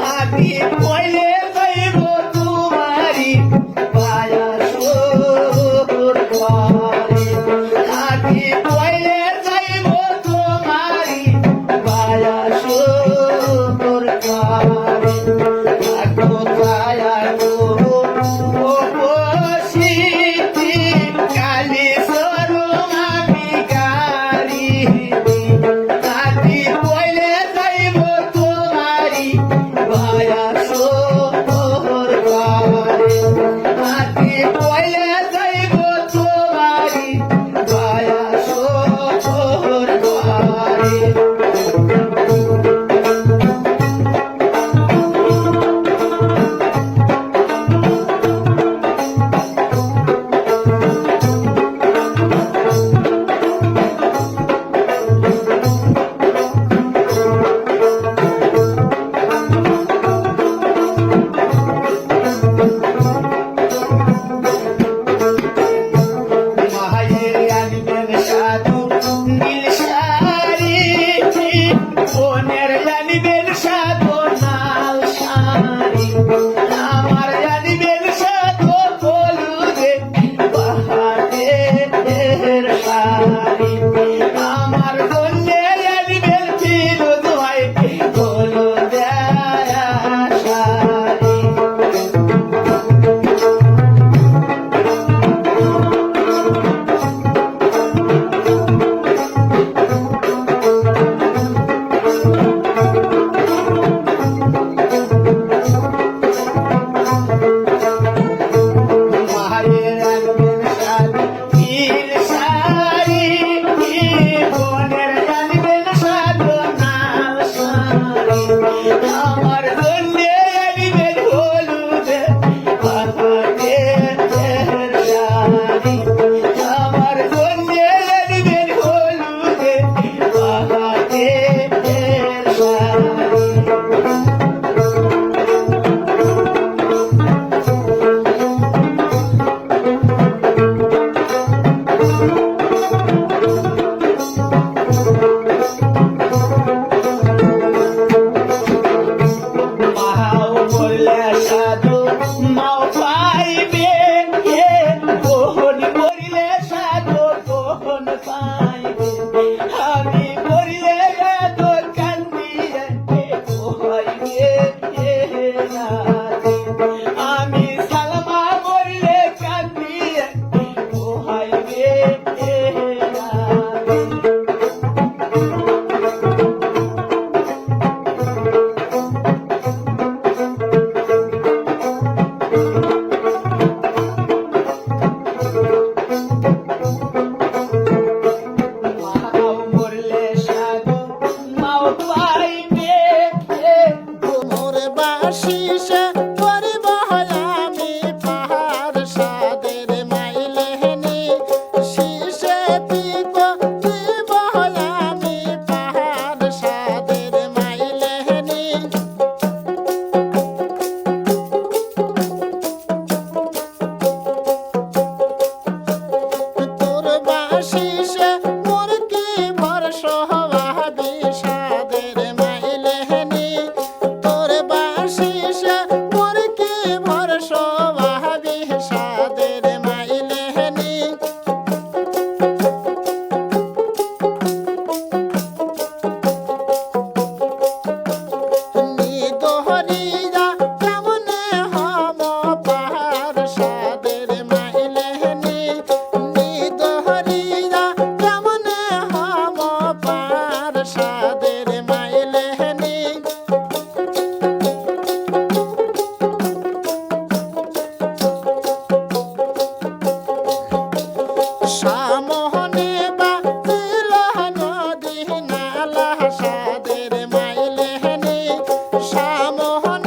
হাতি পয়লে যাইব তোমারি পায়া সুর ঘরে হাতি পয়লে যাইব তোমারি পায়া সুর ঘরে থাকো কায়া গো ও বসিতি কালী সরম আমি গারি হাতি পয়লে যাইব তোমারি পায়া সুর ঘরে হাতি পয়লে যাইব তোমারি পায়া সুর ঘরে মায়ের আনবেন সাধু নীল শাড়ি বোনের আনবেন সাধু লাল শাড়ি আমার আনবেন সাধু হলুদে বাহারের শাড়ি আমার জন্যে আনবেন ফিরোজ ভাই হলুদে শাড়ি মায়ের আনবেন সাধু নীল শাড়ি বোনের আনবেন সাধু লাল শাড়ি আমার জন্যে আনবেন হলুদে বাহারের শাড়ি আমার জন্যে আনবেন হলুদে বাহারের শাড়ি মাও বললে সাধু মাও পাইবে বোন বলিলে সাধু বোন পাইবে আমি বলিলে সাধু কান্দিয়ে হইবে রাতে আমি সালমা বললে কান্দিয়ে হইবে রাতে মাও বললে সাধু মাও পাইবে মোর বাসিসে করিব আমি পাহাড় সাদের মাইলেনি শিষে পিক দিব আমি পাহাড় সাদের মাইলেনি তোর বাসিসে মোর কি ভরসা হবি সাদের মাইলেনি তোর বাসিসে মোর কি ভরসা হবি সাদের মাইলেনি নিদহরিয়া কেমনে হম পাহাড় সাদের মাইলেনি নিদহরিয়া কেমনে হম পাহাড় সাদের মাইলেনি সামোহনে বা নদী নালা সাদের মাইলেনি সামোহনে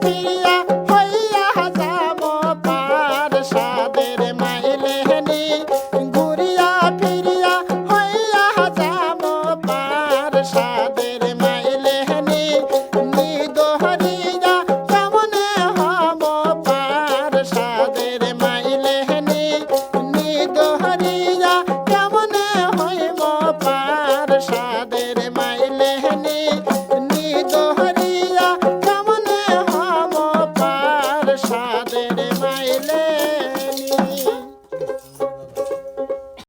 ফিরিয়া